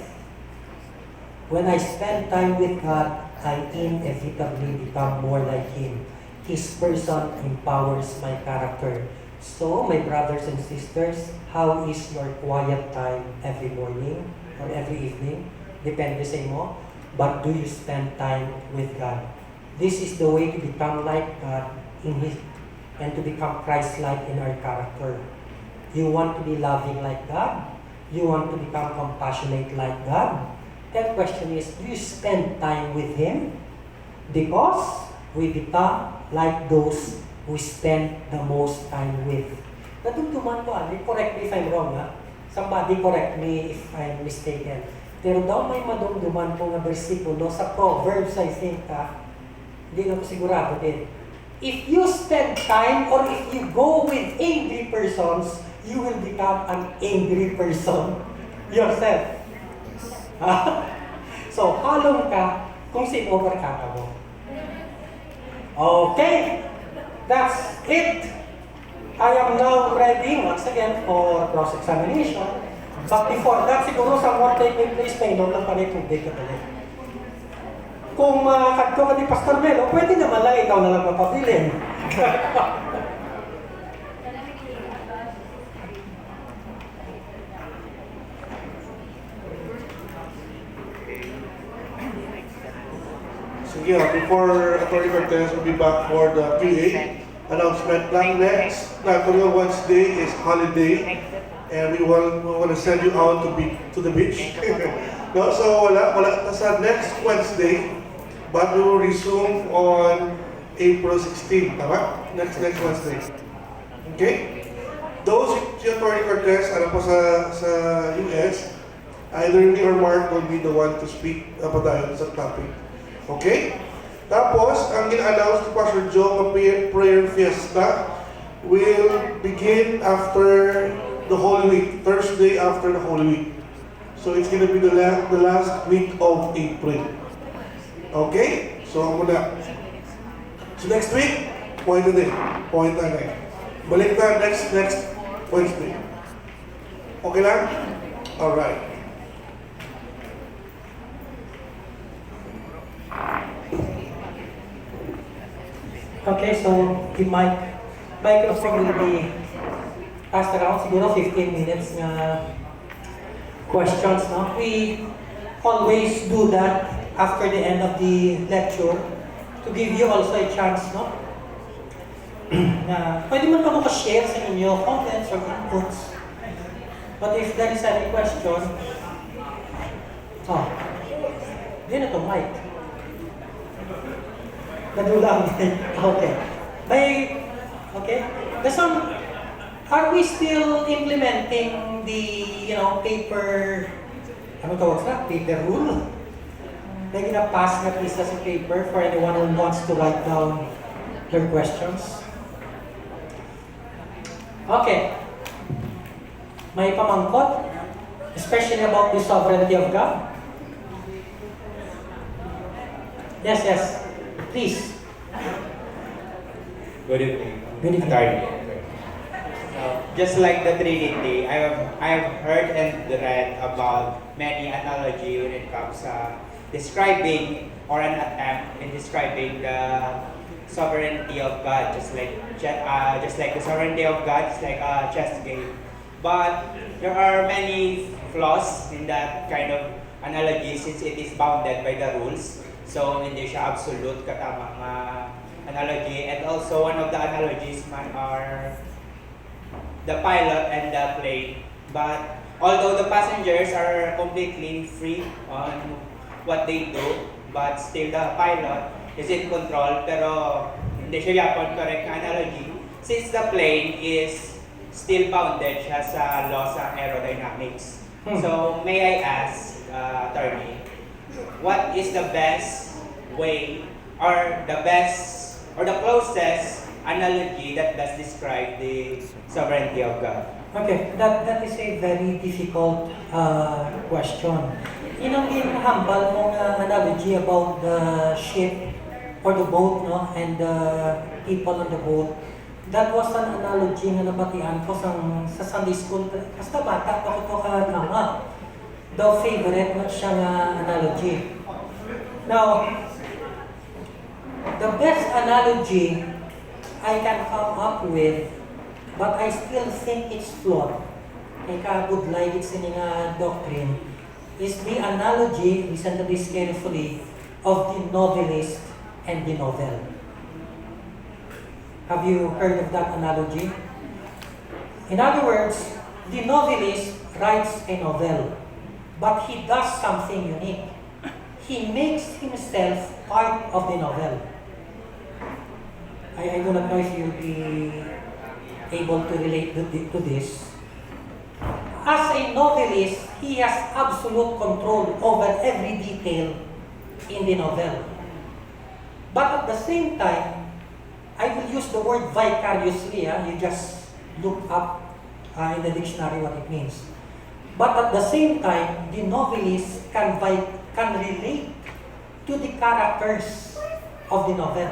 When I spend time with God, I inevitably become more like Him. His person empowers my character. So, my brothers and sisters, how is your quiet time every morning or every evening? Depende sa imo. But do you spend time with God? This is the way to become like God in His, and to become Christ-like in our character. You want to be loving like God? You want to become compassionate like God? That question is, do you spend time with Him? Because we become like those we spend the most time with. Natugtuman ko, correct me if I'm wrong, ha? Somebody correct me if I'm mistaken. Pero daw may madumduman po nga bersikulo sa Proverbs, I think, hindi na ko sigurado din. If you spend time or if you go with angry persons, you will become an angry person yourself. So, halong ka kung sino ka mo. Okay, that's it. I am now ready once again for cross-examination. But before that, siguro someone take me place, painom lang pa rin tubig ka tuloy. Kung kadto ka ni Pastor Melo, pwede naman lang ikaw na lang mapabilin. So yeah, before Attorney Cortez will be back for the PA announcement lang next, National Wednesday is holiday. And we want to send you out to the beach. No, so wala sa next Wednesday, but we will resume on April 16, tama? Next Wednesday. Okay? Those si Attorney Cortez, ano po sa US, either me or Mark will be the one to speak about sa topic. Okay? Tapos, ang in-announce ni Pastor Joe, ang prayer fiesta will begin after the Holy Week, Thursday after the Holy Week. So it's going to be the last week of April. Okay? So muna. So next week, point na din. Point na ngayon. Balik na next Wednesday. Okay lang? Alright. Okay, so the microphone will be passed around, siguro 15 minutes na questions, no? We always do that after the end of the lecture to give you also a chance, no? Na pwede mo naman share sa inyo comments or inputs. But if there is any question, di na to mic. Nadulang din. Okay. Okay. Are we still implementing the, paper, ano tawag sa? Paper rule? May gina-pass na pieces of paper for anyone who wants to write down their questions. Okay. May pamangkot, especially about the sovereignty of God. Yes. Please. Good evening. Good evening. Attorney. Just like the Trinity, I have heard and read about many analogy when it comes describing or an attempt in describing the sovereignty of God, just like the sovereignty of God is like a chess game. But there are many flaws in that kind of analogy since it is bounded by the rules. So hindi siya absolute katamang analogy. And also one of the analogies man are the pilot and the plane. But although the passengers are completely free on what they do, but still the pilot is in control. Pero hindi siya yapon correct na analogy since the plane is still bounded siya sa law sa aerodynamics. So may I ask, attorney, what is the best way or the closest analogy that does describe the sovereignty of God? Okay, that is a very difficult question. Yung humble mong analogy about the ship or the boat, no, and the people on the boat, that was an analogy na nabatian ko sa Sunday school. Basta bata pa ko ka daw favorite na siyang analogy. Now, the best analogy I can come up with, but I still think it's flawed, kaya kabudlay it's in doctrine, is the analogy, listen to this carefully, of the novelist and the novel. Have you heard of that analogy? In other words, the novelist writes a novel, but he does something unique. He makes himself part of the novel. I do not know if you'll be able to relate to this. As a novelist, he has absolute control over every detail in the novel. But at the same time, I will use the word vicariously. You just look up in the dictionary what it means. But at the same time, the novelist can relate to the characters of the novel.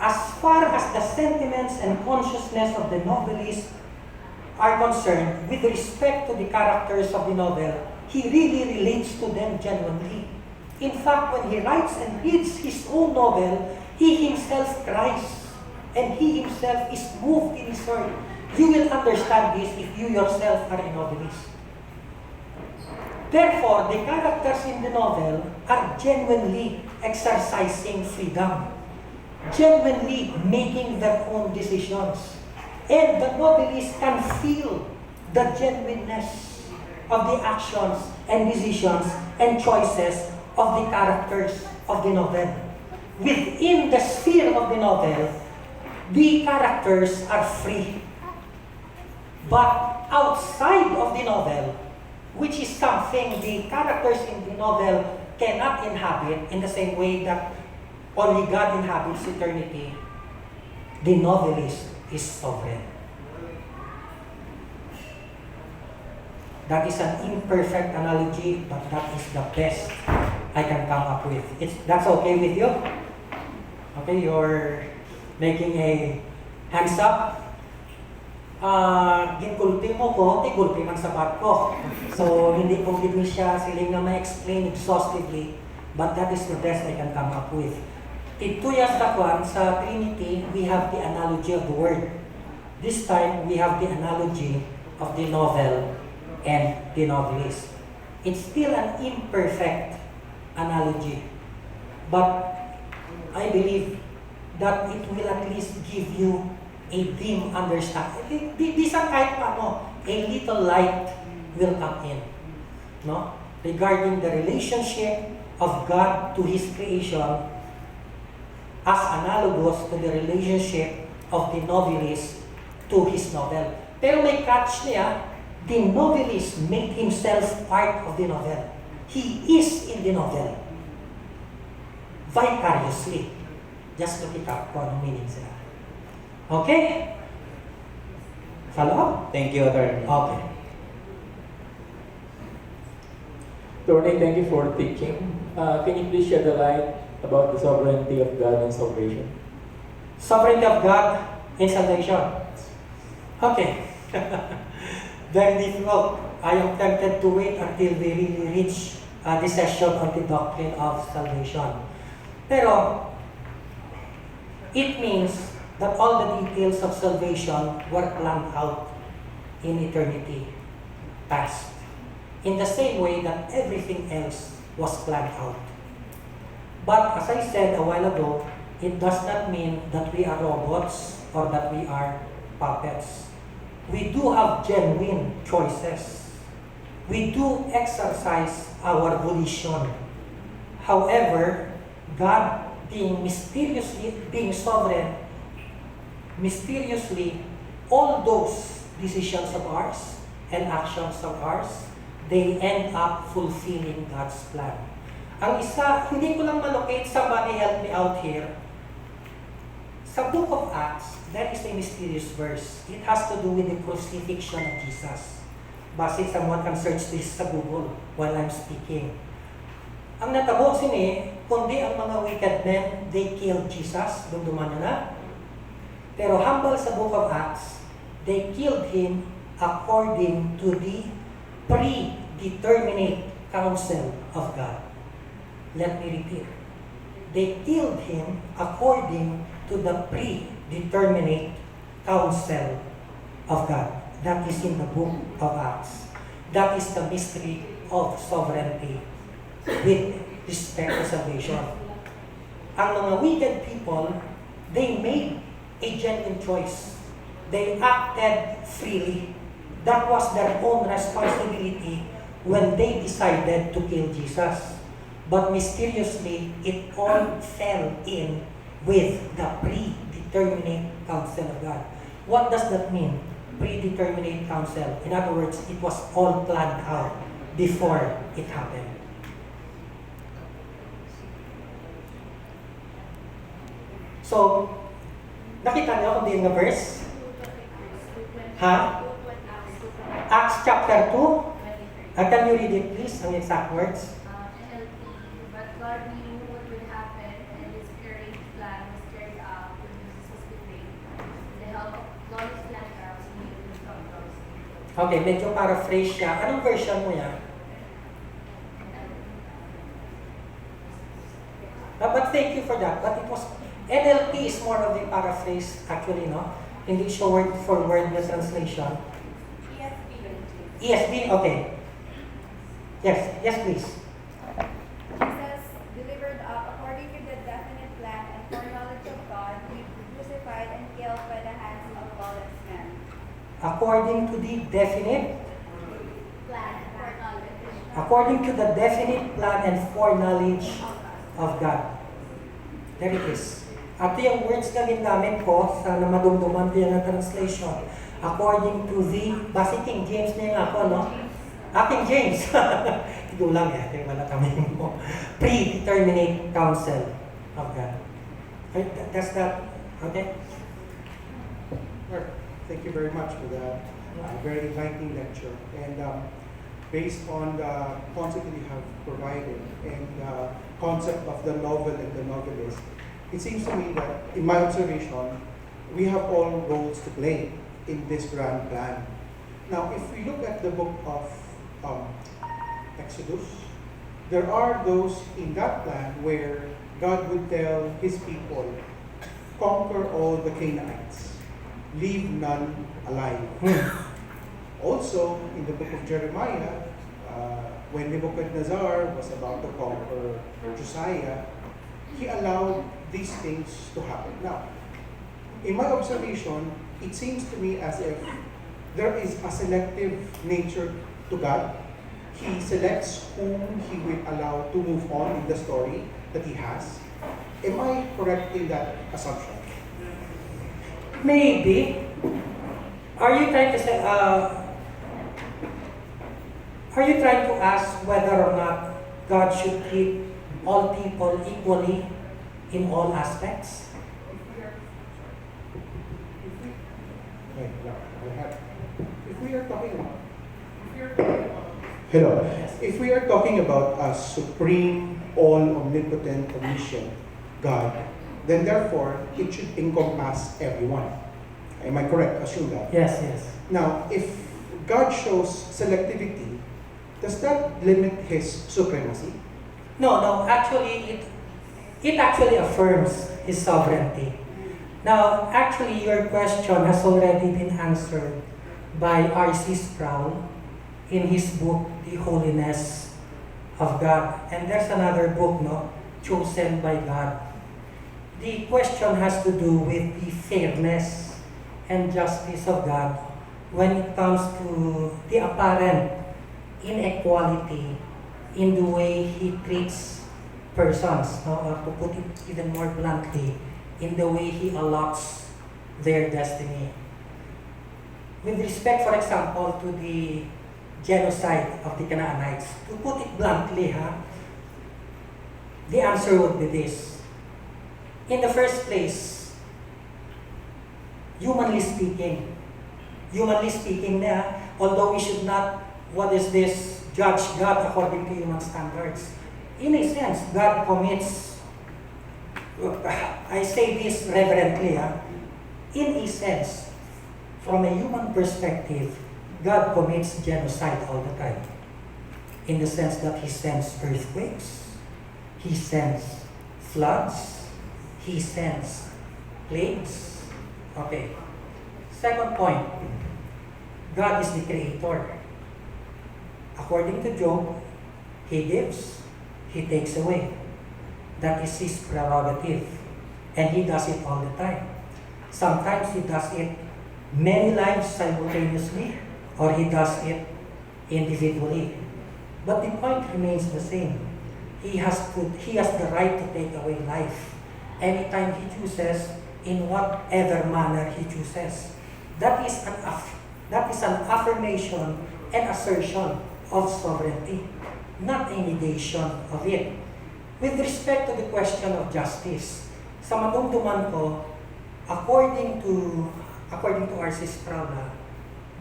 As far as the sentiments and consciousness of the novelist are concerned, with respect to the characters of the novel, he really relates to them genuinely. In fact, when he writes and reads his own novel, he himself cries and he himself is moved in his heart. You will understand this if you yourself are a novelist. Therefore, the characters in the novel are genuinely exercising freedom, genuinely making their own decisions. And the novelist can feel the genuineness of the actions and decisions and choices of the characters of the novel. Within the sphere of the novel, the characters are free. But outside of the novel, which is something the characters in the novel cannot inhabit in the same way that only God inhabits eternity, the novelist is sovereign. That is an imperfect analogy, but that is the best I can come up with. That's okay with you? Okay, you're making a hands up. Ginkulti mo ko, tigulti ng sapat ko. So, hindi ko siya siling na ma-explain exhaustively, but that is the best I can come up with. Tituyas takuan sa Trinity, we have the analogy of the Word. This time, we have the analogy of the novel and the novelist. It's still an imperfect analogy, but I believe that it will at least give you a dim understanding. Bisan kahit paano, a little light will come in. No? Regarding the relationship of God to His creation as analogous to the relationship of the novelist to his novel. Pero may catch niya, the novelist made himself part of the novel. He is in the novel. Vicariously. Just look it up kung anong meaning sila. Okay? Follow up? Thank you, Attorney. Okay. Attorney, thank you for teaching. Can you please shed a light about the sovereignty of God and salvation? Sovereignty of God in salvation. Okay. Very difficult. I am tempted to wait until we really reach the session on the doctrine of salvation. Pero, it means that all the details of salvation were planned out in eternity past. In the same way that everything else was planned out. But as I said a while ago, it does not mean that we are robots or that we are puppets. We do have genuine choices. We do exercise our volition. However, God being sovereign, mysteriously, all those decisions of ours and actions of ours, they end up fulfilling God's plan. Ang isa, hindi ko lang malocate, somebody help me out here. Sa Book of Acts, there is a mysterious verse. It has to do with the crucifixion of Jesus. Base someone can search this sa Google while I'm speaking. Ang natabo sini, kundi ang mga wicked men, they killed Jesus, dumduman nyo na. Pero humble sa Book of Acts, they killed Him according to the predeterminate counsel of God. Let me repeat. They killed Him according to the predeterminate counsel of God. That is in the Book of Acts. That is the mystery of sovereignty with respect to salvation. Ang mga wicked people, they made a genuine choice. They acted freely. That was their own responsibility when they decided to kill Jesus. But mysteriously, it all fell in with the predeterminate counsel of God. What does that mean? Predeterminate counsel. In other words, it was all planned out before it happened. So, nakita niyo kung din na verse? Ha? Acts chapter 2? Can you read it please, ang exact words? But God knew what would happen, and His great plan was carried out when Jesus was betrayed. With the help of glorious landmarks, He made him from those. Okay, medyo paraphrase siya. Anong version mo yan? But thank you for that. But it was, NLT is more of a paraphrase actually, no? Hindi siya word for word na translation. ESV, okay. Yes please. Jesus, delivered up according to the definite plan and foreknowledge of God, he was crucified and killed by the hands of lawless men. According to the definite, Plan and foreknowledge. according to the definite plan and foreknowledge of God. There it is. At yung words na ginamit ko sa namadumduman ko yung translation. According to the, basi King James na yung ako, no? King James. Ito lang eh, wala kami mo. Predeterminate counsel of God. That's that, okay? Sure. Thank you very much for that very enlightening lecture. And based on the concept that you have provided and the concept of the novel and the novelist, it seems to me that, in my observation, we have all roles to play in this grand plan. Now, if we look at the book of Exodus, there are those in that plan where God would tell his people, conquer all the Canaanites, leave none alive. Also, in the book of Jeremiah, when Nebuchadnezzar was about to conquer Josiah, he allowed these things to happen. Now, in my observation, it seems to me as if there is a selective nature to God. He selects whom he will allow to move on in the story that he has. Am I correct in that assumption? Maybe. Are you trying to say, are you trying to ask whether or not God should treat all people equally in all aspects? Wait, no, I have. If we are talking about, hello. If we are talking about a supreme, all omnipotent, omniscient God, then therefore it should encompass everyone. Am I correct? Assume that. Yes, yes. Now, if God shows selectivity, does that limit his supremacy? No, actually, it actually affirms his sovereignty. Now, actually, your question has already been answered by R.C. Sproul in his book, The Holiness of God. And there's another book, no, Chosen by God. The question has to do with the fairness and justice of God when it comes to the apparent inequality in the way he treats persons, no? Or to put it even more bluntly, in the way he allots their destiny. With respect, for example, to the genocide of the Canaanites, to put it bluntly, the answer would be this. In the first place, humanly speaking, although we should not, judge God according to human standards. In a sense, God commits, I say this reverently, in a sense, from a human perspective, God commits genocide all the time. In the sense that he sends earthquakes, he sends floods, he sends plagues. Okay. Second point, God is the creator. According to Job, he gives, he takes away. That is his prerogative. And he does it all the time. Sometimes he does it many lives simultaneously, or he does it individually. But the point remains the same. He has the right to take away life anytime he chooses, in whatever manner he chooses. That is an affirmation and assertion of sovereignty, not a negation of it. With respect to the question of justice, sa madumduman ko, according to R.C. Sproul,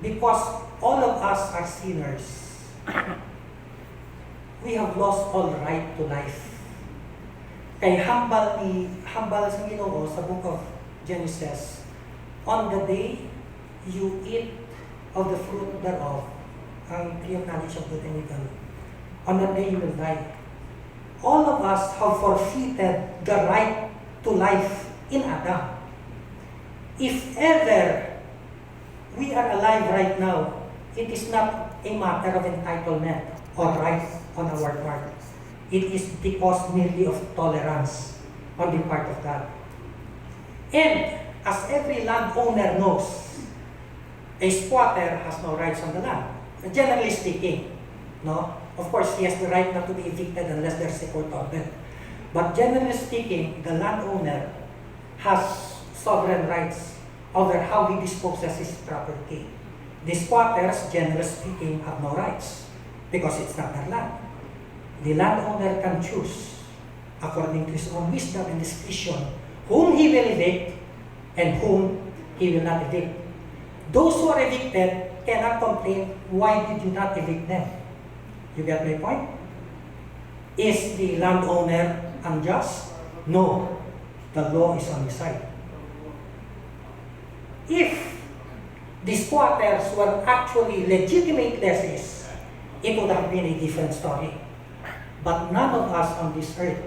because all of us are sinners, we have lost all right to life. Kay hambal sa Ginoo sa book of Genesis, on the day you eat of the fruit thereof, ang tree of knowledge of good and evil, on that day you will die. All of us have forfeited the right to life in Adam. If ever we are alive right now, it is not a matter of entitlement or right on our part. It is because merely of tolerance on the part of God. And as every landowner knows, a squatter has no rights on the land. Generally speaking, no? Of course, he has the right not to be evicted unless there's a court order. But generally speaking, the landowner has sovereign rights over how he disposes his property. The squatters, generally speaking, have no rights because it's not their land. The landowner can choose, according to his own wisdom and discretion, whom he will evict and whom he will not evict. Those who are evicted cannot complain, why did you not evict them? You get my point? Is the landowner unjust? No. The law is on his side. If the squatters were actually legitimate lessees, it would have been a different story. But none of us on this earth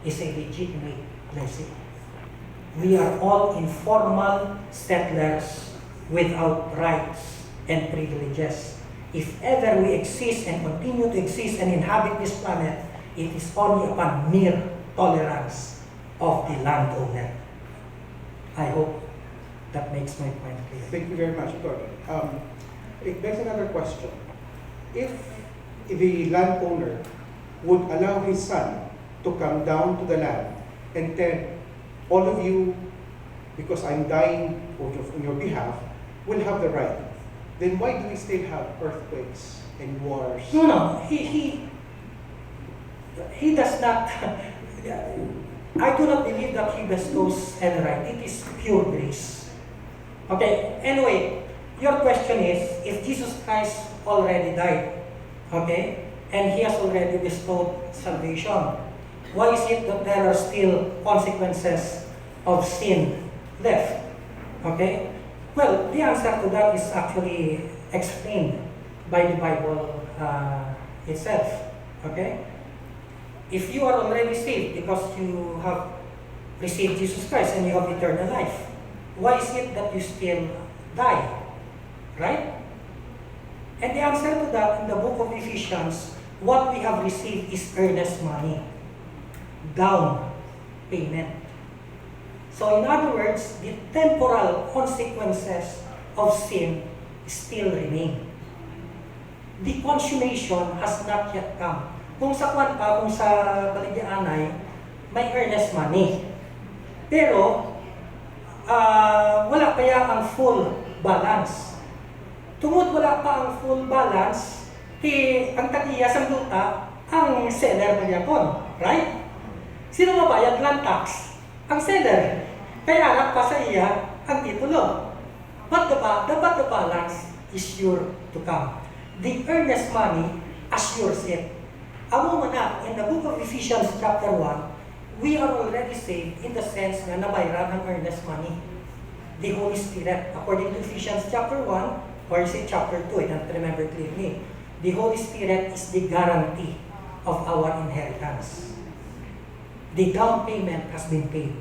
is a legitimate blessing. We are all informal settlers without rights and privileges. If ever we exist and continue to exist and inhabit this planet, it is only upon mere tolerance of the landowner. I hope that makes my point clear. Thank you very much, Attorney. It begs another question. If the landowner would allow his son to come down to the land and tell all of you, because I'm dying on your behalf, will have the right, then why do we still have earthquakes and wars? No, he does not. I do not believe that he bestows any right. It is pure grace. Okay. Anyway, your question is, if Jesus Christ already died, okay, and he has already bestowed salvation, why is it that there are still consequences of sin left? Okay. Well, the answer to that is actually explained by the Bible itself. Okay? If you are already saved because you have received Jesus Christ and you have eternal life, why is it that you still die? Right? And the answer to that in the book of Ephesians, what we have received is earnest money, down payment. So in other words, the temporal consequences of sin still remain. The consummation has not yet come. Kung sa kung sa Baligyaanay, may earnest money. Pero, wala kaya ang full balance. Tungod wala pa ang full balance, ang tagiya sa luta, ang seller magyapon. Right? Sino mabayad land tax? Ang seller. Kaya anak pa sa iya ang titulo. But the balance is sure to come. The earnest money assures it. Amo man na, in the book of Ephesians chapter 1, we are already saved in the sense na nabayaran ang earnest money. The Holy Spirit, according to Ephesians chapter 1, or is it chapter 2, I don't remember clearly. The Holy Spirit is the guarantee of our inheritance. The down payment has been paid.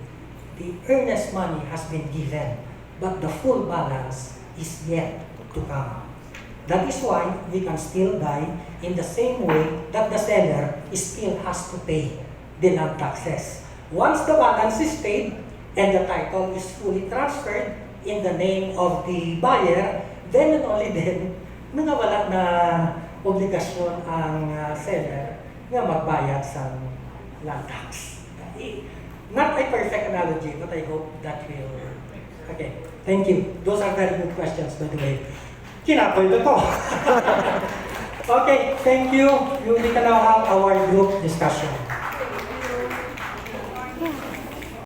The earnest money has been given, but the full balance is yet to come. That is why we can still die in the same way that the seller still has to pay the land taxes. Once the balance is paid and the title is fully transferred in the name of the buyer, then and only then, nawala na obligasyon ang seller na magbayad sa land tax. Not a perfect analogy, but I hope that will... Okay, thank you. Those are very good questions, by the way. Kinapoy ko to. Okay, thank you. We can now have our group discussion.